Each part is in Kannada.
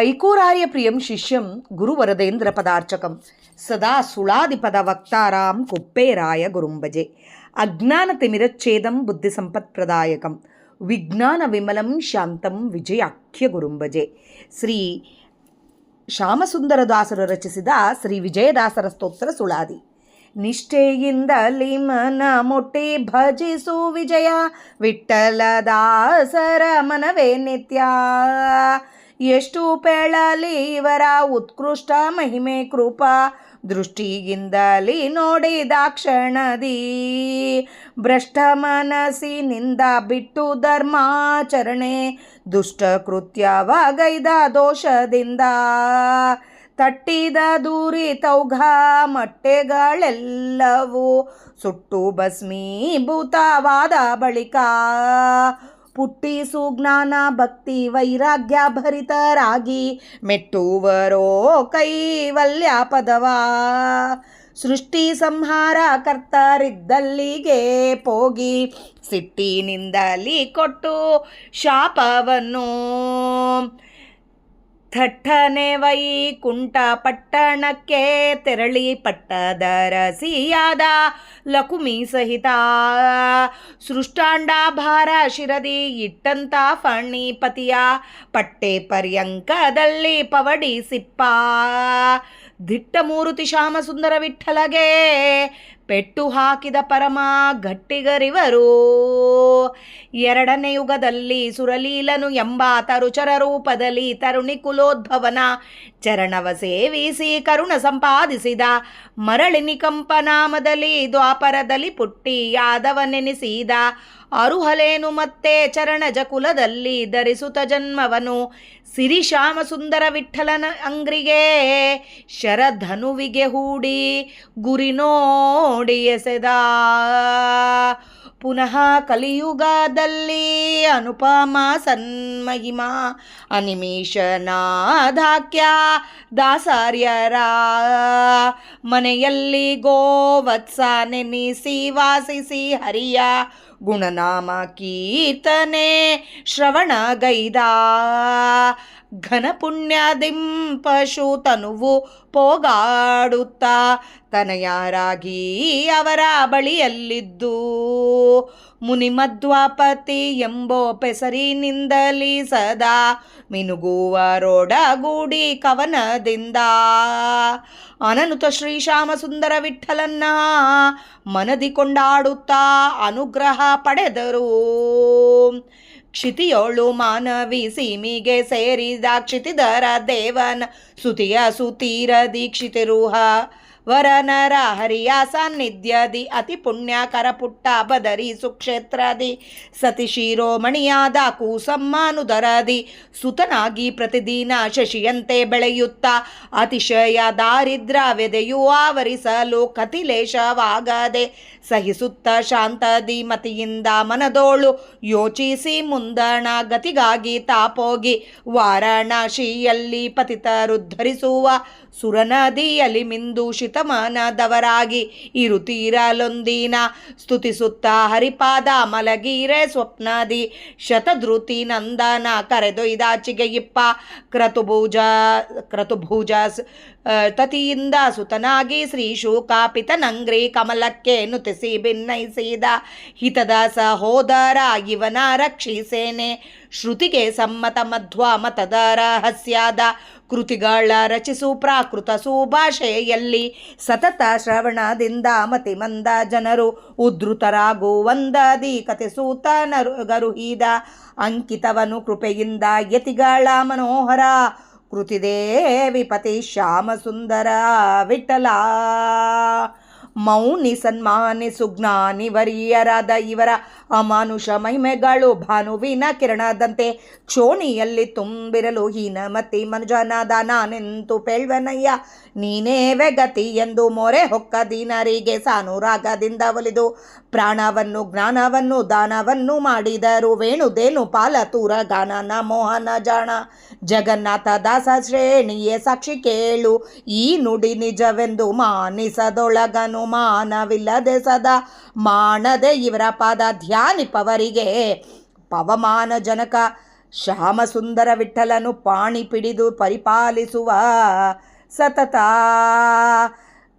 ಐಕೋರಾರ್ಯ ಪ್ರಿಯಂ ಶಿಷ್ಯಂ ಗುರುವರದೇಂದ್ರ ಪದಾರ್ಚಕಂ ಸದಾ ಸುಳಾದಿಪದ ವಕ್ತಾರಾಂ ಕೊಪ್ಪೇರಾಯ ಗುರುಂಬಜೆ ಅಜ್ಞಾನ ತಿಮಿರಚ್ಛೇದಂ ಬುದ್ಧಿ ಸಂಪತ್ಪ್ರದಾಯಕಂ ವಿಜ್ಞಾನ ವಿಮಲಂ ಶಾಂತಂ ವಿಜಯಾಖ್ಯ ಗುರುಂಬಜೆ. ಶ್ರೀ ಶ್ಯಾಮಸುಂದರದಾಸರು ರಚಿಸಿದ ಶ್ರೀ ವಿಜಯದಾಸರ ಸ್ತೋತ್ರ ಸುಳಾದಿ. ನಿಷ್ಠೆಯಿಂದಲಿ ಮನ ಮೊಟ್ಟೆ ಭಜಿಸು ವಿಜಯ ವಿಠ್ಠಲದಾಸರ ಮನವೇ ನಿತ್ಯ. ಎಷ್ಟು ಪೇಳಲಿ ಇವರ ಉತ್ಕೃಷ್ಟ ಮಹಿಮೆ ಕೃಪಾ ದೃಷ್ಟಿಯಿಂದಲಿ ನೋಡಿದಾಕ್ಷಣದಿ. ಭ್ರಷ್ಟ ಮನಸ್ಸಿನಿಂದ ಬಿಟ್ಟು ಧರ್ಮಾಚರಣೆ ದುಷ್ಟ ಕೃತ್ಯವಗೈದ ದೋಷದಿಂದ. ತಟ್ಟಿದ ದೂರಿತೌಘ ಮಟ್ಟೆಗಳೆಲ್ಲವೂ ಸುಟ್ಟು ಭಸ್ಮೀಭೂತವಾದ ಬಳಿಕ ಪುಟ್ಟಿಸು ಜ್ಞಾನ ಭಕ್ತಿ ವೈರಾಗ್ಯ ಭರಿತರಾಗಿ ಮೆಟ್ಟುವರೋ ಕೈವಲ್ಯ ಪದವ. ಸೃಷ್ಟಿ ಸಂಹಾರ ಕರ್ತರಿದ್ದಲ್ಲಿಗೆ ಪೋಗಿ ಸಿಟ್ಟಿನಿಂದಲಿ ಕೊಟ್ಟು ಶಾಪವನ್ನು. ಥಟ್ಟನೆ ವೈಕುಂಠ ಪಟ್ಟಣಕ್ಕೆ ತೆರಳಿ ಪಟ್ಟದರಸಿಯಾದ ಲಕುಮಿ ಸಹಿತ. ಸೃಷ್ಟಾಂಡಾಭಾರ ಶಿರದಿ ಇಟ್ಟಂತ ಫಣಿಪತಿಯ ಪಟ್ಟೆ ಪರ್ಯಂಕದಲ್ಲಿ ಪವಡಿ ಸಿಪ್ಪ. ದಿಟ್ಟ ಮೂರುತಿ ಶ್ಯಾಮಸುಂದರ ವಿಠ್ಠಲಗೆ ಪೆಟ್ಟು ಹಾಕಿದ ಪರಮ ಗಟ್ಟಿಗರಿವರು. ಎರಡನೇ ಯುಗದಲ್ಲಿ ಸುರಲೀಲನು ಎಂಬ ತರುಚರ ರೂಪದಲ್ಲಿ ತರುಣಿ ಕುಲೋದ್ಭವನ ಚರಣವ ಸೇವಿಸಿ ಕರುಣ ಸಂಪಾದಿಸಿದ. ಮರಳಿನಿ ಕಂಪನಾಮದಲ್ಲಿ ದ್ವಾಪರದಲ್ಲಿ ಪುಟ್ಟಿ ಯಾದವನೆನಿಸಿದ. ಅರುಹಲೇನು ಮತ್ತೆ ಚರಣಜ ಕುಲದಲ್ಲಿ ಧರಿಸುತ್ತ ಜನ್ಮವನು. ಸಿರಿ ಶ್ಯಾಮಸುಂದರ ವಿಠ್ಠಲನ ಅಂಗ್ರಿಗೆ ಶರಧನುವಿಗೆ ಹೂಡಿ ಗುರಿ ನೋಡಿ ಎಸೆದ. ಪುನಃ ಕಲಿಯುಗದಲ್ಲಿ ಅನುಪಮ ಸನ್ಮಹಿಮಾ ಅನಿಮೇಷನಾಧಾಕ್ಯ ದಾಸಾರ್ಯರ ಮನೆಯಲ್ಲಿ ಗೋವತ್ಸ ನೆನೆಸಿ ವಾಸಿಸಿ ಹರಿಯ ಗುಣನಾಮ ಕೀರ್ತನೆ ಶ್ರವಣಗೈದ. ಘನ ಪುಣ್ಯದಿಂ ಪಶು ತನುವು ಪೋಗಾಡುತ್ತಾ ತನಯಾರಾಗಿ ಅವರ ಬಳಿಯಲ್ಲಿದ್ದು. ಮುನಿಮಧ್ವಾಪತಿ ಎಂಬೋ ಪೆಸರಿನಿಂದಲಿ ಸದಾ ಮಿನುಗುವರೊಡಗೂಡಿ ಕವನದಿಂದ. ಅನನುತ ಶ್ರೀ ಶ್ಯಾಮಸುಂದರ ವಿಠ್ಠಲನ್ನ ಮನದಿ ಕೊಂಡಾಡುತ್ತಾ ಅನುಗ್ರಹ ಪಡೆದರು. ಕ್ಷಿತಿಯೋಳು ಮಾನವಿ ಸೀಮಿಗೆ ಸೇರಿದ ಕ್ಷಿತಿಧರ ದೇವನ ಸುತಿಯ ಸುತೀರದಿ ಕ್ಷಿತಿರುಹ ವರನರ ಹರಿಯ ಸಾನ್ನಿಧ್ಯದಿ ಅತಿ ಪುಣ್ಯಕರ ಪುಟ್ಟ ಬದರಿ ಸುಕ್ಷೇತ್ರದಿ ಸತಿ ಶಿರೋಮಣಿಯಾದ ಕೂಸಮ್ಮನುದರದಿ ಸುತನಾಗಿ ಪ್ರತಿದಿನ ಶಶಿಯಂತೆ ಬೆಳೆಯುತ್ತ ಅತಿಶಯ ದಾರಿದ್ರ್ಯವೆದೆಯು ಆವರಿಸಲು ಕತಿಲೇಶವಾಗದೆ ಸಹಿಸುತ್ತ ಶಾಂತದಿ ಮತಿಯಿಂದ ಮನದೋಳು ಯೋಚಿಸಿ ಮುಂದಣ ಗತಿಗಾಗಿ ತಾಪೋಗಿ ವಾರಣಾಸಿಯಲ್ಲಿ ಪತಿತರುದ್ಧರಿಸುವ ಸುರನದಿಯಲ್ಲಿ ಮಿಂದು ಶಿತಮನದವರಾಗಿ ಇರುತ್ತೀರಲೊಂದಿನ ಸ್ತುತಿಸುತ್ತ ಹರಿಪಾದ ಮಲಗೀರೆ ಸ್ವಪ್ನದಿ ಶತಧೃತಿ ನಂದನ ಕರೆದೊಯ್ದಾಚಿಗೆ ಇಪ್ಪ. ಕ್ರತುಭುಜ ತತಿಯಿಂದ ಸುತನಾಗಿ ಶ್ರೀ ಶೂಕಾಪಿತನಂಗ್ರಿ ಕಮಲಕ್ಕೆ ನುತಿಸಿ ಭಿನ್ನಯಿಸಿದ. ಹಿತದ ಸಹೋದರ ಇವನ ರಕ್ಷಿಸೇನೆ ಶ್ರುತಿಗೆ ಸಮ್ಮತ ಮಧ್ವ ಮತದ ರಹಸ್ಯದ ಕೃತಿಗಳ ರಚಿಸು ಪ್ರಾಕೃತ ಸುಭಾಷೆಯಲ್ಲಿ ಸತತ ಶ್ರವಣದಿಂದ ಮತಿಮಂದ ಜನರು ಉದ್ಧತರಾಗುವಂದದಿ ಕಥೆಸೂತ ಗರುಹಿದ. ಅಂಕಿತವನು ಕೃಪೆಯಿಂದ ಯತಿಗಳ ಮನೋಹರ ಕೃತಿದೇವಿ ಪತಿ ಶ್ಯಾಮಸುಂದರ ವಿಠಲ. ಮೌನಿ ಸನ್ಮಾನಿ ಸುಜ್ಞಾನಿ ವರಿಯರಾದ ಇವರ ಅಮಾನುಷ ಮಹಿಮೆಗಳು ಭಾನುವಿನ ಕಿರಣದಂತೆ ಕ್ಷೋಣಿಯಲ್ಲಿ ತುಂಬಿರಲು ಹೀನಮತಿ ಮನುಜನಾದ ನಾನೆಂತು ಪೇಳ್ವನಯ್ಯ ನೀನೇವೆ ಗತಿ ಎಂದು ಮೊರೆ ಹೊಕ್ಕ ದೀನರಿಗೆ ಸಾನುರಾಗದಿಂದ ಒಲಿದು ಪ್ರಾಣವನ್ನು ಜ್ಞಾನವನ್ನು ದಾನವನ್ನು ಮಾಡಿದರು. ವೇಣುದೇನು ಪಾಲತೂರ ಗಾನನ ಮೋಹನ ಜಾಣ ಜಗನ್ನಾಥ ದಾಸ ಶ್ರೇಣಿಯೇ ಸಾಕ್ಷಿ ಕೇಳು. ಈ ನುಡಿ ನಿಜವೆಂದು ಮಾನಿಸದೊಳಗನು ಮಾನವಿಲ್ಲದೆ ಸದಾ ಮಾಡದೆ ಇವರ ಪಾದ ಧ್ಯಾನಿಪವರಿಗೆ ಪವಮಾನ ಜನಕ ಶ್ಯಾಮಸುಂದರ ವಿಠಲನು ಪಾಣಿ ಪಿಡಿದು ಪರಿಪಾಲಿಸುವ ಸತತ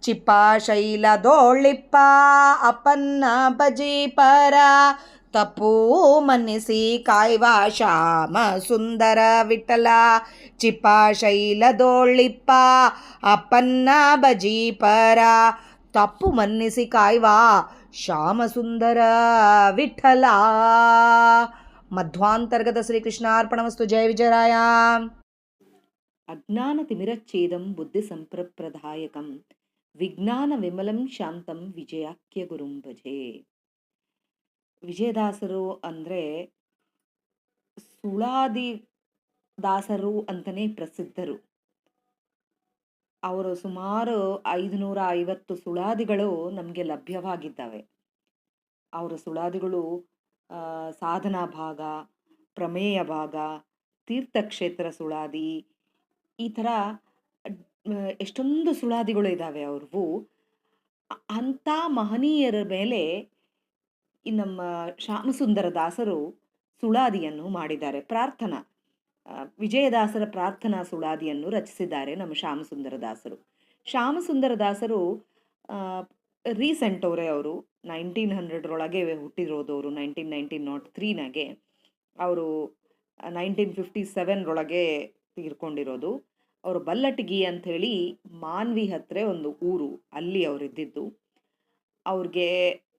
ಚಿಪ್ಪಾಶೈಲದೋಳಿಪ್ಪ ಅಪನ್ನ ಬಜೀಪರ ತಪ್ಪು ಮನ್ನಿಸಿ ಕಾಯ್ವ ಶ್ಯಾಮ ಸುಂದರ ವಿಠಲ ಚಿಪ್ಪಾಶೈಲದೋಳಿಪ್ಪ ಅಪನ್ನ ಬಜೀಪರ ತಪ್ಪು ಮನ್ನಿಸಿ ಕಾಯ್ವ ಶ್ಯಾಮಸುಂದರ ವಿಠಲ. ಮಧ್ವಾಂತರ್ಗತ ಶ್ರೀಕೃಷ್ಣಾರ್ಪಣಮಸ್ತು. ಜಯ ವಿಜಯರಾಯ. ಅಜ್ಞಾನ ತಿಮಿರಚ್ಛೇದಂ ಬುದ್ಧಿ ಸಂಪ್ರದಾಯಕಂ ವಿಜ್ಞಾನ ವಿಮಲಂ ಶಾಂತಂ ವಿಜಯಾಖ್ಯ ಗುರುಂ ಭಜೆ. ವಿಜಯದಾಸರು ಅಂದರೆ ಸುಳಾದಿ ದಾಸರು ಅಂತಲೇ ಪ್ರಸಿದ್ಧರು. ಅವರು ಸುಮಾರು 550 ಸುಳಾದಿಗಳು ನಮಗೆ ಲಭ್ಯವಾಗಿದ್ದಾವೆ. ಅವರ ಸುಳಾದಿಗಳು ಸಾಧನಾ ಭಾಗ, ಪ್ರಮೇಯ ಭಾಗ, ತೀರ್ಥಕ್ಷೇತ್ರ ಸುಳಾದಿ, ಈ ಥರ ಎಷ್ಟೊಂದು ಸುಳಾದಿಗಳು ಇದ್ದಾವೆ ಅವ್ರವು. ಅಂಥ ಮಹನೀಯರ ಮೇಲೆ ನಮ್ಮ ಶ್ಯಾಮಸುಂದರ ದಾಸರು ಸುಳಾದಿಯನ್ನು ಮಾಡಿದ್ದಾರೆ. ಪ್ರಾರ್ಥನಾ ವಿಜಯದಾಸರ ಪ್ರಾರ್ಥನಾ ಸುಳಾದಿಯನ್ನು ರಚಿಸಿದ್ದಾರೆ ನಮ್ಮ ಶ್ಯಾಮಸುಂದರ ದಾಸರು. ಶ್ಯಾಮಸುಂದರ ದಾಸರು ರೀಸೆಂಟ್ ಅವರು 1900 ಹುಟ್ಟಿರೋದವರು. 1903 ಅವರು 1957 ತೀರ್ಕೊಂಡಿರೋದು. ಅವರು ಬಲ್ಲಟಗಿ ಅಂಥೇಳಿ ಮಾನ್ವಿ ಹತ್ರ ಒಂದು ಊರು, ಅಲ್ಲಿ ಅವರಿದ್ದಿದ್ದು. ಅವ್ರಿಗೆ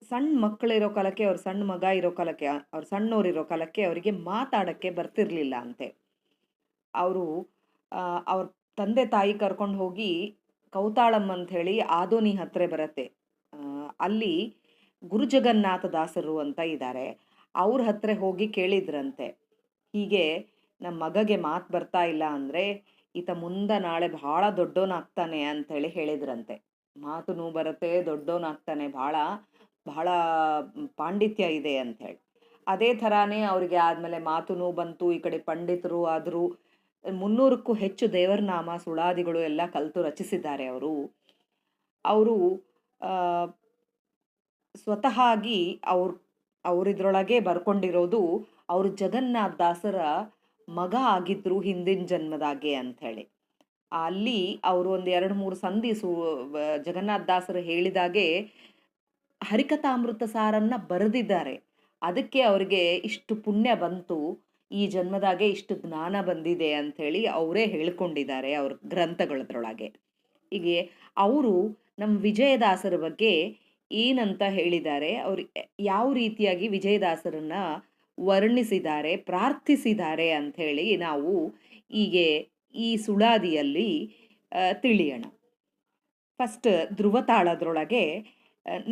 ಸಣ್ಣ ಮಕ್ಕಳಿರೋ ಕಾಲಕ್ಕೆ, ಅವ್ರ ಸಣ್ಣ ಮಗ ಇರೋ ಕಾಲಕ್ಕೆ, ಅವ್ರ ಸಣ್ಣವರಿರೋ ಕಾಲಕ್ಕೆ ಅವರಿಗೆ ಮಾತಾಡೋಕ್ಕೆ ಬರ್ತಿರ್ಲಿಲ್ಲ ಅಂತೆ. ಅವರು ಅವ್ರ ತಂದೆ ತಾಯಿ ಕರ್ಕೊಂಡು ಹೋಗಿ ಕೌತಾಳಂ ಅಂಥೇಳಿ ಆದೋನಿ ಹತ್ರ ಬರುತ್ತೆ, ಅಲ್ಲಿ ಗುರುಜಗನ್ನಾಥ ದಾಸರು ಅಂತ ಇದ್ದಾರೆ, ಅವ್ರ ಹತ್ರ ಹೋಗಿ ಕೇಳಿದ್ರಂತೆ, ಹೀಗೆ ನಮ್ಮ ಮಗಗೆ ಮಾತು ಬರ್ತಾ ಇಲ್ಲ ಅಂದರೆ ಈತ ಮುಂದೆ ನಾಳೆ ಭಾಳ ದೊಡ್ಡವನಾಗ್ತಾನೆ ಅಂಥೇಳಿ ಹೇಳಿದ್ರಂತೆ. ಮಾತುನೂ ಬರುತ್ತೆ, ದೊಡ್ಡವನಾಗ್ತಾನೆ, ಭಾಳ ಭಾಳ ಪಾಂಡಿತ್ಯ ಇದೆ ಅಂಥೇಳಿ. ಅದೇ ಥರಾನೇ ಅವರಿಗೆ ಆದಮೇಲೆ ಮಾತುನೂ ಬಂತು, ಈ ಕಡೆ ಪಂಡಿತರು ಆದರೂ. 300ಕ್ಕೂ ಹೆಚ್ಚು ದೇವರನಾಮ ಸುಳಾದಿಗಳು ಎಲ್ಲ ಕಲಿತು ರಚಿಸಿದ್ದಾರೆ ಅವರು. ಅವರು ಸ್ವತಃವಾಗಿ ಅವರಿದ್ರೊಳಗೆ ಬರ್ಕೊಂಡಿರೋದು ಅವರು ಜಗನ್ನಾಥ ದಾಸರ ಮಗ ಆಗಿದ್ರು ಹಿಂದಿನ ಜನ್ಮದಾಗೆ ಅಂಥೇಳಿ. ಅಲ್ಲಿ ಅವರು ಒಂದು 2-3 ಸಂಧಿ ಜಗನ್ನಾಥ ದಾಸರು ಹೇಳಿದಾಗೆ ಹರಿಕಥಾಮೃತ ಸಾರನ್ನ ಬರೆದಿದ್ದಾರೆ. ಅದಕ್ಕೆ ಅವರಿಗೆ ಇಷ್ಟು ಪುಣ್ಯ ಬಂತು, ಈ ಜನ್ಮದಾಗೆ ಇಷ್ಟು ಜ್ಞಾನ ಬಂದಿದೆ ಅಂಥೇಳಿ ಅವರೇ ಹೇಳ್ಕೊಂಡಿದ್ದಾರೆ ಅವ್ರ ಗ್ರಂಥಗಳದ್ರೊಳಗೆ. ಹೀಗೆ ಅವರು ನಮ್ಮ ವಿಜಯದಾಸರ ಬಗ್ಗೆ ಏನಂತ ಹೇಳಿದ್ದಾರೆ, ಅವರು ಯಾವ ರೀತಿಯಾಗಿ ವಿಜಯದಾಸರನ್ನ ವರ್ಣಿಸಿದ್ದಾರೆ, ಪ್ರಾರ್ಥಿಸಿದ್ದಾರೆ ಅಂಥೇಳಿ ನಾವು ಹೀಗೆ ಈ ಸುಳಾದಿಯಲ್ಲಿ ತಿಳಿಯೋಣ. ಫಸ್ಟ್ ಧ್ರುವತಾಳದ್ರೊಳಗೆ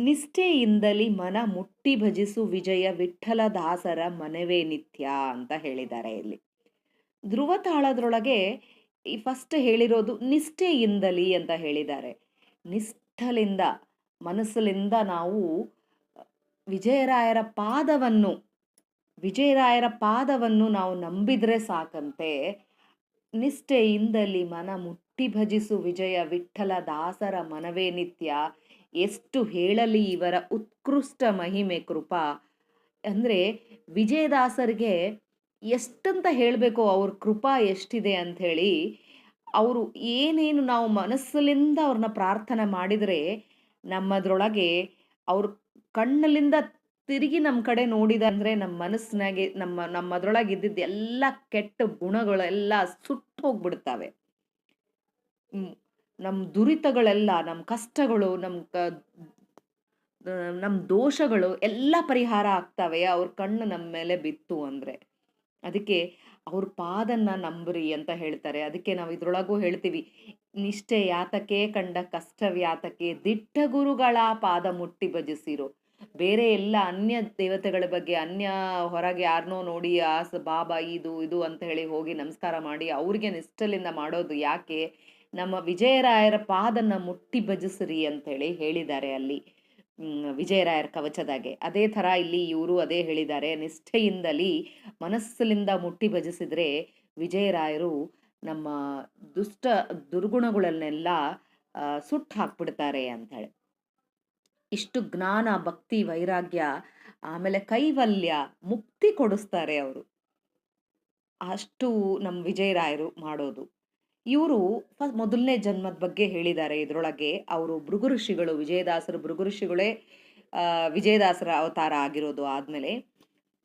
ನಿಷ್ಠೆಯಿಂದಲಿ ಮನ ಮುಟ್ಟಿ ಭಜಿಸು ವಿಜಯ ವಿಠಲ ದಾಸರ ಮನವೇ ನಿತ್ಯ ಅಂತ ಹೇಳಿದ್ದಾರೆ. ಇಲ್ಲಿ ಧ್ರುವತಾಳದ್ರೊಳಗೆ ಈ ಫಸ್ಟ್ ಹೇಳಿರೋದು ನಿಷ್ಠೆಯಿಂದಲಿ ಅಂತ ಹೇಳಿದ್ದಾರೆ. ನಿಷ್ಠಲಿಂದ, ಮನಸ್ಸಲಿಂದ ನಾವು ವಿಜಯರಾಯರ ಪಾದವನ್ನು ನಾವು ನಂಬಿದ್ರೆ ಸಾಕಂತೆ. ನಿಷ್ಠೆಯಿಂದಲಿ ಮನ ಮುಟ್ಟಿ ಭಜಿಸು ವಿಜಯ ವಿಠಲ ದಾಸರ ಮನವೇ ನಿತ್ಯ. ಎಷ್ಟು ಹೇಳಲಿ ಇವರ ಉತ್ಕೃಷ್ಟ ಮಹಿಮೆ ಕೃಪಾ. ಅಂದರೆ ವಿಜಯದಾಸರಿಗೆ ಎಷ್ಟಂತ ಹೇಳಬೇಕು, ಅವ್ರ ಕೃಪಾ ಎಷ್ಟಿದೆ ಅಂಥೇಳಿ. ಅವರು ಏನೇನು ನಾವು ಮನಸ್ಸಲ್ಲಿಂದ ಅವ್ರನ್ನ ಪ್ರಾರ್ಥನೆ ಮಾಡಿದರೆ ನಮ್ಮದ್ರೊಳಗೆ ಅವ್ರ ಕಣ್ಣಲ್ಲಿಂದ ತಿರುಗಿ ನಮ್ಮ ಕಡೆ ನೋಡಿದಂದರೆ ನಮ್ಮ ಮನಸ್ಸಿನಾಗೆ ನಮ್ಮದ್ರೊಳಗೆ ಇದ್ದಿದ್ದು ಎಲ್ಲ ಕೆಟ್ಟ ಗುಣಗಳೆಲ್ಲ ಸುಟ್ಟು ಹೋಗ್ಬಿಡ್ತವೆ. ನಮ್ಮ ದುರಿತಗಳೆಲ್ಲ, ನಮ್ಮ ಕಷ್ಟಗಳು, ನಮ್ಮ ದೋಷಗಳು ಎಲ್ಲ ಪರಿಹಾರ ಆಗ್ತವೆ ಅವ್ರ ಕಣ್ಣು ನಮ್ಮ ಮೇಲೆ ಬಿತ್ತು ಅಂದರೆ. ಅದಕ್ಕೆ ಅವ್ರ ಪಾದನ್ನ ನಂಬ್ರಿ ಅಂತ ಹೇಳ್ತಾರೆ. ಅದಕ್ಕೆ ನಾವು ಇದ್ರೊಳಗೂ ಹೇಳ್ತೀವಿ, ನಿಷ್ಠೆ ಯಾತಕ್ಕೆ ಕಂಡ ಕಷ್ಟವ್ಯಾತಕ್ಕೆ ದಿಟ್ಟ ಗುರುಗಳ ಪಾದ ಮುಟ್ಟಿ ಭಜಿಸಿರು. ಬೇರೆ ಎಲ್ಲ ಅನ್ಯ ದೇವತೆಗಳ ಬಗ್ಗೆ, ಅನ್ಯ ಹೊರಗೆ ಯಾರನ್ನೋ ನೋಡಿ ಬಾಬಾ ಇದು ಅಂತ ಹೇಳಿ ಹೋಗಿ ನಮಸ್ಕಾರ ಮಾಡಿ ಅವ್ರಿಗೆ ನಿಷ್ಠಲಿಂದ ಮಾಡೋದು ಯಾಕೆ? ನಮ್ಮ ವಿಜಯರಾಯರ ಪಾದನ್ನ ಮುಟ್ಟಿ ಭಜಿಸ್ರಿ ಅಂಥೇಳಿ ಹೇಳಿದ್ದಾರೆ ಅಲ್ಲಿ ವಿಜಯರಾಯರ ಕವಚದಾಗೆ. ಅದೇ ಥರ ಇಲ್ಲಿ ಇವರು ಅದೇ ಹೇಳಿದ್ದಾರೆ, ನಿಷ್ಠೆಯಿಂದಲಿ ಮನಸ್ಸಲ್ಲಿಂದ ಮುಟ್ಟಿ ಭಜಿಸಿದ್ರೆ ವಿಜಯರಾಯರು ನಮ್ಮ ದುರ್ಗುಣಗಳನ್ನೆಲ್ಲ ಸುಟ್ಟು ಹಾಕ್ಬಿಡ್ತಾರೆ ಅಂಥೇಳಿ. ಇಷ್ಟು ಜ್ಞಾನ, ಭಕ್ತಿ, ವೈರಾಗ್ಯ, ಆಮೇಲೆ ಕೈವಲ್ಯ, ಮುಕ್ತಿ ಕೊಡಿಸ್ತಾರೆ ಅವರು. ಅಷ್ಟು ನಮ್ಮ ವಿಜಯರಾಯರು ಮಾಡೋದು. ಇವರು ಮೊದಲನೇ ಜನ್ಮದ ಬಗ್ಗೆ ಹೇಳಿದ್ದಾರೆ ಇದರೊಳಗೆ. ಅವರು ಭೃಗು ಋಷಿಗಳು, ವಿಜಯದಾಸರು ಭೃಗು ಋಷಿಗಳೇ ವಿಜಯದಾಸರ ಅವತಾರ ಆಗಿರೋದು ಆದ್ಮೇಲೆ.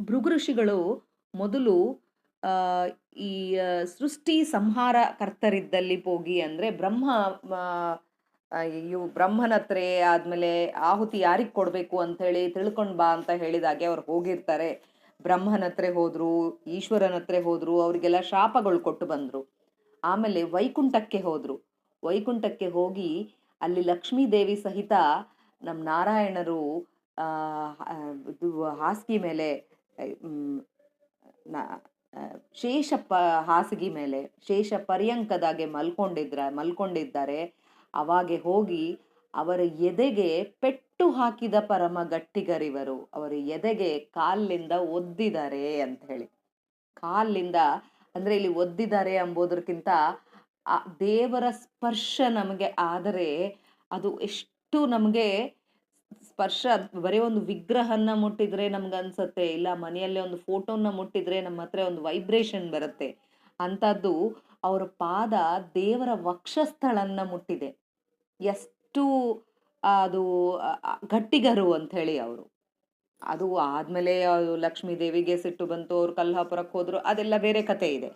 ಭೃಗು ಋಷಿಗಳು ಮೊದಲು ಆ, ಈ ಸೃಷ್ಟಿ ಸಂಹಾರ ಕರ್ತರಿದ್ದಲ್ಲಿ ಹೋಗಿ ಅಂದ್ರೆ ಬ್ರಹ್ಮ ಆ, ಇವು ಬ್ರಹ್ಮನ ಹತ್ರ ಆದ್ಮೇಲೆ ಆಹುತಿ ಯಾರಿಗ್ ಕೊಡ್ಬೇಕು ಅಂತ ಹೇಳಿ ತಿಳ್ಕೊಂಡ್ ಬಾ ಅಂತ ಹೇಳಿದಾಗೆ ಅವ್ರು ಹೋಗಿರ್ತಾರೆ. ಬ್ರಹ್ಮನ ಹತ್ರ ಹೋದ್ರು, ಈಶ್ವರನ ಹತ್ರ ಹೋದ್ರು, ಅವ್ರಿಗೆಲ್ಲ ಶಾಪಗಳು ಕೊಟ್ಟು ಬಂದ್ರು. ಆಮೇಲೆ ವೈಕುಂಠಕ್ಕೆ ಹೋದ್ರು. ವೈಕುಂಠಕ್ಕೆ ಹೋಗಿ ಅಲ್ಲಿ ಲಕ್ಷ್ಮೀ ದೇವಿ ಸಹಿತ ನಮ್ಮ ನಾರಾಯಣರು ಆ ಆ, ಇದು ಹಾಸಿಗೆ ಮೇಲೆ ಮ್, ನ- ಆ, ಹಾಸಿಗೆ ಮೇಲೆ ಶೇಷ ಪರ್ಯಂಕದಾಗೆ ಮಲ್ಕೊಂಡಿದ್ದಾರೆ. ಅವಾಗೆ ಹೋಗಿ ಅವರ ಎದೆಗೆ ಪೆಟ್ಟು ಹಾಕಿದ ಪರಮ ಗಟ್ಟಿಗರಿವರು, ಅವರ ಎದೆಗೆ ಕಾಲಿಂದ ಒದ್ದಿದ್ದಾರೆ ಅಂತ ಹೇಳಿ. ಕಾಲಿಂದ ಅಂದ್ರೆ ಇಲ್ಲಿ ಒದ್ದಿದ್ದಾರೆ ಎಂಬುದಕ್ಕಿಂತ ಆ ದೇವರ ಸ್ಪರ್ಶ ನಮಗೆ ಆದರೆ ಅದು ಎಷ್ಟು ನಮಗೆ ಸ್ಪರ್ಶ. ಬರೀ ಒಂದು ವಿಗ್ರಹನ ಮುಟ್ಟಿದ್ರೆ ನಮ್ಗೆ ಅನ್ಸತ್ತೆ, ಇಲ್ಲ ಮನೆಯಲ್ಲೇ ಒಂದು ಫೋಟೋನ ಮುಟ್ಟಿದ್ರೆ ನಮ್ಮ ಹತ್ರ ಒಂದು ವೈಬ್ರೇಷನ್ ಬರುತ್ತೆ. ಅಂಥದ್ದು ಅವರ ಪಾದ ದೇವರ ವಕ್ಷಸ್ಥಳನ್ನ ಮುಟ್ಟಿದೆ. ಎಷ್ಟು ಅದು ಗಟ್ಟಿಗರು ಅಂತ ಹೇಳಿ ಅವರು. ಅದು ಆದ್ಮೇಲೆ ಲಕ್ಷ್ಮೀ ದೇವಿಗೆ ಸಿಟ್ಟು ಬಂತು, ಅವ್ರು ಕಲ್ಹಾಪುರಕ್ಕೆ ಹೋದ್ರು, ಅದೆಲ್ಲ ಬೇರೆ ಕತೆ ಇದೆ.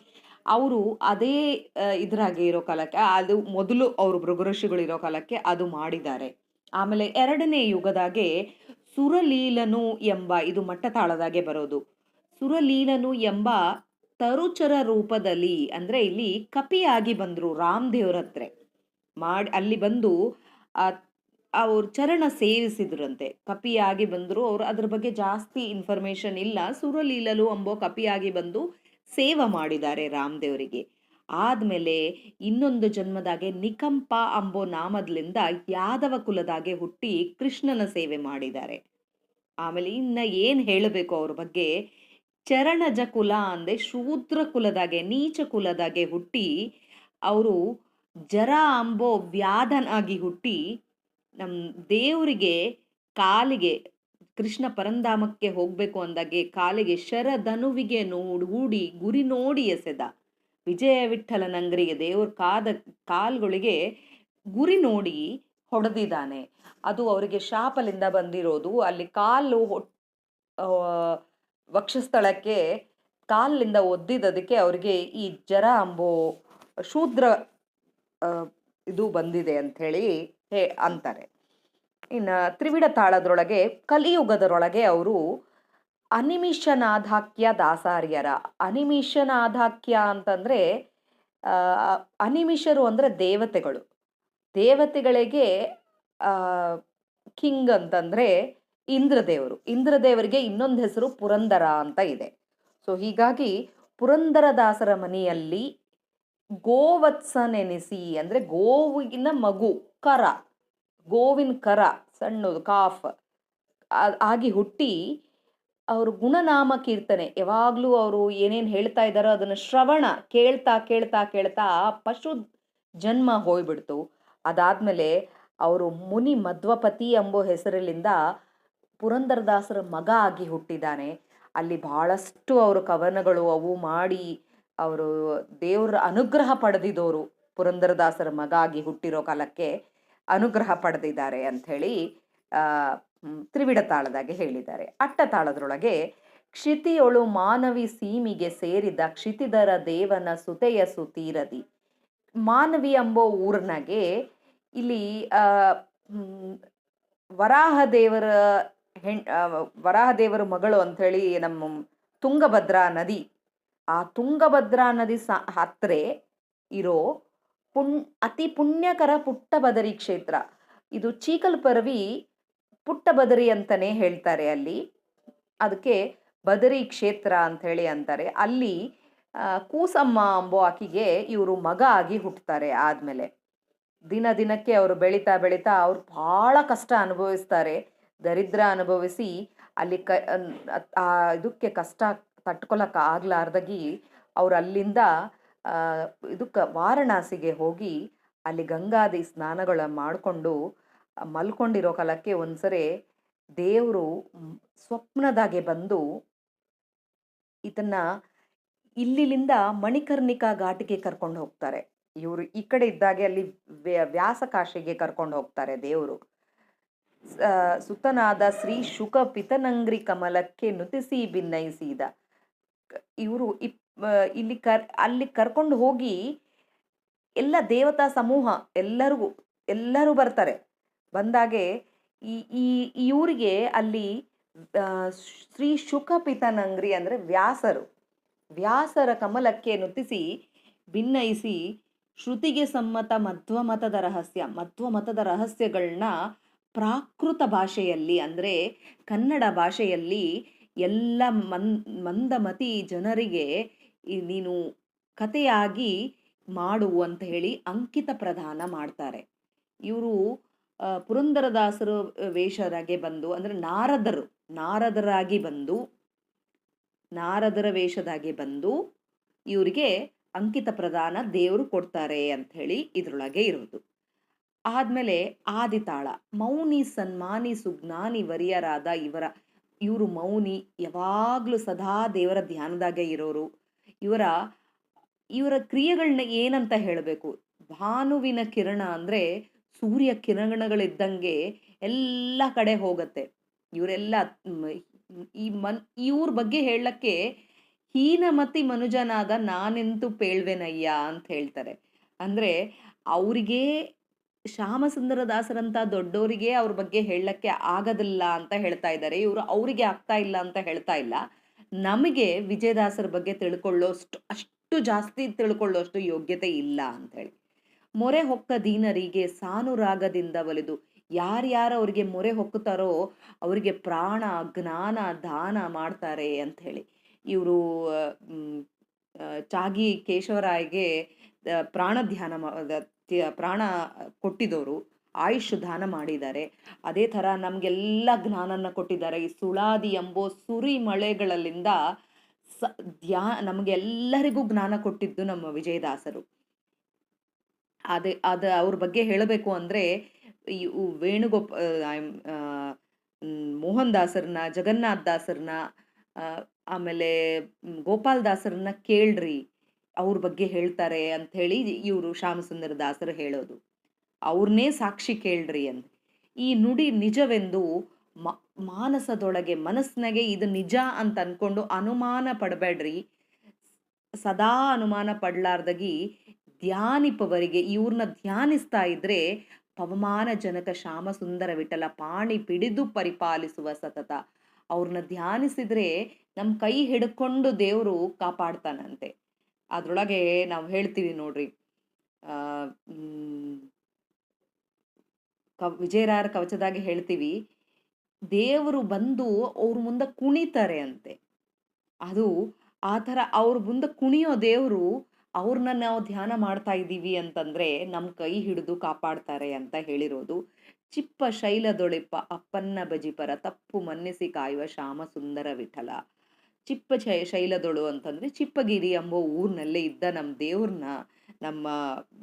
ಅವರು ಅದೇ ಇದ್ರಾಗೆ ಇರೋ ಕಾಲಕ್ಕೆ, ಅದು ಮೊದಲು ಅವರು ಭೃಗು ಋಷಿಗಳು ಇರೋ ಕಾಲಕ್ಕೆ ಅದು ಮಾಡಿದ್ದಾರೆ. ಆಮೇಲೆ ಎರಡನೇ ಯುಗದಾಗೆ ಸುರಲೀಲನು ಎಂಬ, ಇದು ಮಟ್ಟತಾಳದಾಗೆ ಬರೋದು, ಸುರಲೀಲನು ಎಂಬ ತರುಚರ ರೂಪದಲ್ಲಿ, ಅಂದ್ರೆ ಇಲ್ಲಿ ಕಪಿಯಾಗಿ ಬಂದ್ರು ರಾಮ್ ದೇವ್ರ ಹತ್ರ ಅಲ್ಲಿ ಬಂದು ಆ ಅವ್ರ ಚರಣ ಸೇವಿಸಿದ್ರಂತೆ. ಕಪಿಯಾಗಿ ಬಂದ್ರು ಅವ್ರು. ಅದ್ರ ಬಗ್ಗೆ ಜಾಸ್ತಿ ಇನ್ಫಾರ್ಮೇಶನ್ ಇಲ್ಲ. ಸುರಲೀಲಲು ಎಂಬೋ ಕಪಿಯಾಗಿ ಬಂದು ಸೇವೆ ಮಾಡಿದ್ದಾರೆ ರಾಮದೇವರಿಗೆ. ಆದ್ಮೇಲೆ ಇನ್ನೊಂದು ಜನ್ಮದಾಗೆ ನಿಕಂಪ ಅಂಬೋ ನಾಮದ್ಲಿಂದ ಯಾದವ ಕುಲದಾಗೆ ಹುಟ್ಟಿ ಕೃಷ್ಣನ ಸೇವೆ ಮಾಡಿದ್ದಾರೆ. ಆಮೇಲೆ ಇನ್ನ ಏನ್ ಹೇಳಬೇಕು ಅವ್ರ ಬಗ್ಗೆ, ಚರಣಜ ಕುಲ ಅಂದೆ ಶೂದ್ರ ಕುಲದಾಗೆ, ನೀಚ ಕುಲದಾಗೆ ಹುಟ್ಟಿ ಅವರು ಜರ ಅಂಬೋ ವ್ಯಾಧನಾಗಿ ಹುಟ್ಟಿ ನಮ್ ದೇವರಿಗೆ ಕಾಲಿಗೆ, ಕೃಷ್ಣ ಪರಂಧಾಮಕ್ಕೆ ಹೋಗ್ಬೇಕು ಅಂದಾಗೆ ಕಾಲಿಗೆ ಶರಧನುವಿಗೆ ಹೂಡಿ ಗುರಿ ನೋಡಿ ಎಸೆದ. ವಿಜಯ ವಿಠ್ಠಲನಂಗರಿಗೆ ದೇವ್ರ ಕಾಲ್ಗಳಿಗೆ ಗುರಿ ನೋಡಿ ಹೊಡೆದಿದ್ದಾನೆ. ಅದು ಅವರಿಗೆ ಶಾಪಲಿಂದ ಬಂದಿರೋದು. ಅಲ್ಲಿ ಕಾಲು ಆ, ವಕ್ಷಸ್ಥಳಕ್ಕೆ ಕಾಲಿಂದ ಒದ್ದಿದ್ದಕ್ಕೆ ಅವರಿಗೆ ಈ ಜರ ಅಂಬೋ ಶೂದ್ರ ಆ, ಇದು ಬಂದಿದೆ ಅಂತ ಹೇಳಿ ಅಂತಾರೆ. ಇನ್ನು ತ್ರಿವಿಡ ತಾಳದ್ರೊಳಗೆ ಕಲಿಯುಗದರೊಳಗೆ ಅವರು ಅನಿಮಿಷನಾಧಾಕ್ಯ ದಾಸಾರ್ಯರ. ಅನಿಮಿಷನಾಧಾಕ್ಯ ಅಂತಂದ್ರೆ ಆ ಅನಿಮಿಷರು ಅಂದ್ರೆ ದೇವತೆಗಳು. ದೇವತೆಗಳಿಗೆ ಆ ಕಿಂಗ್ ಅಂತಂದ್ರೆ ಇಂದ್ರದೇವರು. ಇಂದ್ರದೇವರಿಗೆ ಇನ್ನೊಂದು ಹೆಸರು ಪುರಂದರ ಅಂತ ಇದೆ. ಸೊ ಹೀಗಾಗಿ ಪುರಂದರದಾಸರ ಮನೆಯಲ್ಲಿ ಗೋವತ್ಸನೆನಿಸಿ ಅಂದ್ರೆ ಗೋವಿನ ಮಗು, ಕರ, ಗೋವಿನ ಕರ ಸಣ್ಣದು ಕಾಫ್ ಆಗಿ ಹುಟ್ಟಿ ಅವರು ಗುಣನಾಮ ಕೀರ್ತನೆ ಯಾವಾಗ್ಲೂ ಅವರು ಏನೇನ್ ಹೇಳ್ತಾ ಇದ್ದಾರೋ ಅದನ್ನ ಶ್ರವಣ ಕೇಳ್ತಾ ಕೇಳ್ತಾ ಕೇಳ್ತಾ ಪಶು ಜನ್ಮ ಹೋಗ್ಬಿಡ್ತು. ಅದಾದ್ಮೇಲೆ ಅವರು ಮುನಿ ಮಧ್ವಪತಿ ಎಂಬೋ ಹೆಸರಿನಿಂದ ಪುರಂದರದಾಸರ ಮಗ ಆಗಿ ಹುಟ್ಟಿದ್ದಾನೆ. ಅಲ್ಲಿ ಬಹಳಷ್ಟು ಅವರು ಕವನಗಳು ಅವು ಮಾಡಿ ಅವರು ದೇವರ ಅನುಗ್ರಹ ಪಡೆದಿದ್ದವರು. ಪುರಂದರದಾಸರ ಮಗ ಆಗಿ ಹುಟ್ಟಿರೋ ಕಾಲಕ್ಕೆ ಅನುಗ್ರಹ ಪಡೆದಿದ್ದಾರೆ ಅಂತ ಹೇಳಿ ಆ ತ್ರಿವಿಡ ತಾಳದಾಗೆ ಹೇಳಿದ್ದಾರೆ. ಅಟ್ಟ ತಾಳದ್ರೊಳಗೆ ಕ್ಷಿತಿಯೊಳು ಮಾನವಿ ಸೀಮಿಗೆ ಸೇರಿದ ಕ್ಷಿತಿಧರ ದೇವನ ಸುತೆಯ ಸುತೀರದಿ. ಮಾನವಿ ಎಂಬೋ ಊರಿನಾಗೆ ಇಲ್ಲಿ ವರಾಹ ದೇವರ ವರಾಹ ದೇವರ ಮಗಳು ಅಂತ ಹೇಳಿ ನಮ್ಮ ತುಂಗಭದ್ರಾ ನದಿ, ಆ ತುಂಗಭದ್ರಾ ನದಿ ಹತ್ರ ಇರೋ ಅತಿ ಪುಣ್ಯಕರ ಪುಟ್ಟಬದರಿ ಕ್ಷೇತ್ರ. ಇದು ಚೀಕಲ್ಪರವಿ ಪುಟ್ಟಬದರಿ ಅಂತಾನೆ ಹೇಳ್ತಾರೆ ಅಲ್ಲಿ. ಅದಕ್ಕೆ ಬದರಿ ಕ್ಷೇತ್ರ ಅಂತ ಹೇಳಿ ಅಂತಾರೆ. ಅಲ್ಲಿ ಕೂಸಮ್ಮ ಅಂಬೋ ಆಕಿಗೆ ಇವರು ಮಗ ಆಗಿ ಹುಟ್ಟುತ್ತಾರೆ. ಆದ್ಮೇಲೆ ದಿನ ದಿನಕ್ಕೆ ಅವರು ಬೆಳೀತಾ ಬೆಳೀತಾ ಅವ್ರು ಬಹಳ ಕಷ್ಟ ಅನುಭವಿಸ್ತಾರೆ. ದರಿದ್ರ ಅನುಭವಿಸಿ ಅಲ್ಲಿ ಇದಕ್ಕೆ ಕಷ್ಟ ತಟ್ಕೊಳಕ್ ಆಗ್ಲಾರ್ದಾಗಿ ಅವ್ರು ಅಲ್ಲಿಂದ ಇದಕ್ಕೆ ವಾರಣಾಸಿಗೆ ಹೋಗಿ ಅಲ್ಲಿ ಗಂಗಾದಿ ಸ್ನಾನಗಳ ಮಾಡಿಕೊಂಡು ಮಲ್ಕೊಂಡಿರೋ ಕಾಲಕ್ಕೆ ಒಂದ್ಸರಿ ದೇವರು ಸ್ವಪ್ನದಾಗೆ ಬಂದು ಇದನ್ನ ಇಲ್ಲಿಲಿಂದ ಮಣಿಕರ್ಣಿಕಾ ಘಾಟಿಗೆ ಕರ್ಕೊಂಡು ಹೋಗ್ತಾರೆ. ಇವರು ಈ ಕಡೆ ಇದ್ದಾಗೆ ಅಲ್ಲಿ ವ್ಯಾಸಕಾಶಿಗೆ ಕರ್ಕೊಂಡು ಹೋಗ್ತಾರೆ ದೇವರು. ಸುತನಾದ ಶ್ರೀ ಶುಕ ಪಿತನಂಗ್ರಿ ಕಮಲಕ್ಕೆ ನುತಿಸಿ ಭಿನ್ನಯಿಸಿದ. ಇವರು ಇಲ್ಲಿ ಅಲ್ಲಿ ಕರ್ಕೊಂಡು ಹೋಗಿ ಎಲ್ಲ ದೇವತಾ ಸಮೂಹ ಎಲ್ಲರೂ ಬರ್ತಾರೆ. ಬಂದಾಗೆ ಈ ಈ ಇವರಿಗೆ ಅಲ್ಲಿ ಶ್ರೀ ಶುಕ ಪಿತನಂಗ್ರಿ ಅಂದ್ರೆ ವ್ಯಾಸರ ಕಮಲಕ್ಕೆ ನುತಿಸಿ ಭಿನ್ನಯಿಸಿ ಶ್ರುತಿಗೆ ಸಮ್ಮತ ಮಧ್ವ ಮತದ ರಹಸ್ಯಗಳನ್ನ ಪ್ರಾಕೃತ ಭಾಷೆಯಲ್ಲಿ ಅಂದ್ರೆ ಕನ್ನಡ ಭಾಷೆಯಲ್ಲಿ ಎಲ್ಲ ಮಂದಮತಿ ಜನರಿಗೆ ನೀನು ಕಥೆಯಾಗಿ ಮಾಡು ಅಂತ ಹೇಳಿ ಅಂಕಿತ ಪ್ರದಾನ ಮಾಡ್ತಾರೆ. ಇವರು ಪುರಂದರದಾಸರು ವೇಷರಾಗೆ ಬಂದು ಅಂದ್ರೆ ನಾರದರ ವೇಷದಾಗೆ ಬಂದು ಇವರಿಗೆ ಅಂಕಿತ ಪ್ರದಾನ ದೇವರು ಕೊಡ್ತಾರೆ ಅಂತ ಹೇಳಿ ಇದ್ರೊಳಗೆ ಇರೋದು. ಆದ್ಮೇಲೆ ಆದಿತಾಳ ಮೌನಿ ಸನ್ಮಾನಿ ಸುಜ್ಞಾನಿ ವರಿಯರಾದ ಇವರು ಮೌನಿ, ಯಾವಾಗ್ಲೂ ಸದಾ ದೇವರ ಧ್ಯಾನದಾಗೆ ಇರೋರು. ಇವರ ಕ್ರಿಯೆಗಳನ್ನ ಏನಂತ ಹೇಳಬೇಕು, ಭಾನುವಿನ ಕಿರಣ ಅಂದ್ರೆ ಸೂರ್ಯ ಕಿರಣಗಳಿದ್ದಂಗೆ ಎಲ್ಲ ಕಡೆ ಹೋಗತ್ತೆ. ಇವರೆಲ್ಲ ಇವ್ರ ಬಗ್ಗೆ ಹೇಳಕ್ಕೆ ಹೀನಮತಿ ಮನುಜನಾದ ನಾನೆಂತೂ ಪೇಳ್ವೆನಯ್ಯ ಅಂತ ಹೇಳ್ತಾರೆ. ಅಂದ್ರೆ ಅವರಿಗೆ ಶ್ಯಾಮಸುಂದರ ದಾಸರಂತ ದೊಡ್ಡವರಿಗೆ ಅವ್ರ ಬಗ್ಗೆ ಹೇಳಕ್ಕೆ ಆಗದಿಲ್ಲ ಅಂತ ಹೇಳ್ತಾ ಇದ್ದಾರೆ. ಇವರು ಅವರಿಗೆ ಆಗ್ತಾ ಇಲ್ಲ ಅಂತ ಹೇಳ್ತಾ ಇಲ್ಲ. ನಮಗೆ ವಿಜಯದಾಸರ ಬಗ್ಗೆ ಅಷ್ಟು ಜಾಸ್ತಿ ತಿಳ್ಕೊಳ್ಳೋಷ್ಟು ಯೋಗ್ಯತೆ ಇಲ್ಲ ಅಂತ ಹೇಳಿ. ಮೊರೆ ಹೊಕ್ಕ ದೀನರಿಗೆ ಸಾನುರಾಗದಿಂದ ಒಲಿದು ಯಾರ್ಯಾರು ಅವ್ರಿಗೆ ಮೊರೆ ಹೊಕ್ಕುತ್ತಾರೋ ಅವರಿಗೆ ಪ್ರಾಣ ಜ್ಞಾನ ದಾನ ಮಾಡ್ತಾರೆ ಅಂತ ಹೇಳಿ. ಇವರು ಚಾಗಿ ಕೇಶವರಾಯ್ಗೆ ಪ್ರಾಣ ಕೊಟ್ಟಿದ್ದವರು, ಆಯುಷ್ ದಾನ ಮಾಡಿದ್ದಾರೆ. ಅದೇ ಥರ ನಮಗೆಲ್ಲ ಜ್ಞಾನನ ಕೊಟ್ಟಿದ್ದಾರೆ. ಈ ಸುಳಾದಿ ಎಂಬೋ ಸುರಿ ಮಳೆಗಳಲ್ಲಿಂದ ನಮಗೆಲ್ಲರಿಗೂ ಜ್ಞಾನ ಕೊಟ್ಟಿದ್ದು ನಮ್ಮ ವಿಜಯದಾಸರು. ಅವ್ರ ಬಗ್ಗೆ ಹೇಳಬೇಕು ಅಂದ್ರೆ ಮೋಹನ್ ದಾಸರನ್ನ, ಜಗನ್ನಾಥ್ ದಾಸರನ್ನ, ಆಮೇಲೆ ಗೋಪಾಲ್ ದಾಸರನ್ನ ಕೇಳ್ರಿ, ಅವ್ರ ಬಗ್ಗೆ ಹೇಳ್ತಾರೆ ಅಂತ ಹೇಳಿ ಇವರು ಶ್ಯಾಮಸುಂದರ ದಾಸರು ಹೇಳೋದು. ಅವ್ರನ್ನೇ ಸಾಕ್ಷಿ ಕೇಳ್ರಿ ಅಂತ. ಈ ನುಡಿ ನಿಜವೆಂದು ಮನಸ್ಸಿನಾಗೆ ಇದು ನಿಜ ಅಂತ ಅನ್ಕೊಂಡು ಅನುಮಾನ ಪಡಬೇಡ್ರಿ. ಸದಾ ಅನುಮಾನ ಪಡ್ಲಾರ್ದಾಗಿ ಧ್ಯಾನಿಪವರಿಗೆ ಇವ್ರನ್ನ ಧ್ಯಾನಿಸ್ತಾ ಇದ್ರೆ ಪವಮಾನ ಜನಕ ಶ್ಯಾಮಸುಂದರ ವಿಠಲ ಪಾಣಿ ಪಿಡಿದು ಪರಿಪಾಲಿಸುವ ಸತತ. ಅವ್ರನ್ನ ಧ್ಯಾನಿಸಿದ್ರೆ ನಮ್ಮ ಕೈ ಹಿಡ್ಕೊಂಡು ದೇವರು ಕಾಪಾಡ್ತಾನಂತೆ. ಅದ್ರೊಳಗೆ ನಾವು ಹೇಳ್ತೀವಿ ನೋಡ್ರಿ, ವಿಜಯರಾಯರ ಕವಚದಾಗೆ ಹೇಳ್ತೀವಿ, ದೇವರು ಬಂದು ಅವ್ರ ಮುಂದೆ ಕುಣಿತಾರೆ ಅಂತೆ. ಅದು ಆ ಥರ ಅವ್ರ ಮುಂದೆ ಕುಣಿಯೋ ದೇವರು ಅವ್ರನ್ನ ನಾವು ಧ್ಯಾನ ಮಾಡ್ತಾ ಇದ್ದೀವಿ ಅಂತಂದ್ರೆ ನಮ್ಮ ಕೈ ಹಿಡಿದು ಕಾಪಾಡ್ತಾರೆ ಅಂತ ಹೇಳಿರೋದು. ಚಿಪ್ಪ ಶೈಲದೊಳಿಪ್ಪ ಅಪ್ಪನ್ನ ಬಜಿಪರ ತಪ್ಪು ಮನ್ನಿಸಿ ಕಾಯುವ ಶ್ಯಾಮ ಸುಂದರ ವಿಠಲ. ಚಿಪ್ಪ ಶೈಲದೊಳು ಅಂತಂದ್ರೆ ಚಿಪ್ಪಗಿರಿ ಎಂಬೋ ಊರಿನಲ್ಲೇ ಇದ್ದ ನಮ್ಮ ದೇವ್ರನ್ನ, ನಮ್ಮ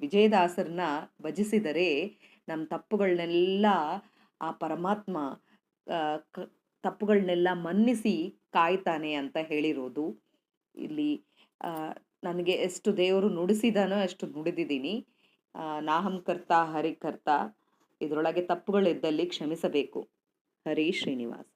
ವಿಜಯದಾಸರನ್ನ ಭಜಿಸಿದರೆ ನಮ್ಮ ತಪ್ಪುಗಳನ್ನೆಲ್ಲ ಆ ಪರಮಾತ್ಮ ತಪ್ಪುಗಳನ್ನೆಲ್ಲ ಮನ್ನಿಸಿ ಕಾಯ್ತಾನೆ ಅಂತ ಹೇಳಿರೋದು. ಇಲ್ಲಿ ನನಗೆ ಎಷ್ಟು ದೇವರು ನುಡಿಸಿದಾನೋ ಅಷ್ಟು ನುಡಿದಿದ್ದೀನಿ. ನಾಹಂಕರ್ತ ಹರಿಕರ್ತ, ಇದರೊಳಗೆ ತಪ್ಪುಗಳಿದ್ದಲ್ಲಿ ಕ್ಷಮಿಸಬೇಕು. ಹರಿ ಶ್ರೀನಿವಾಸ್.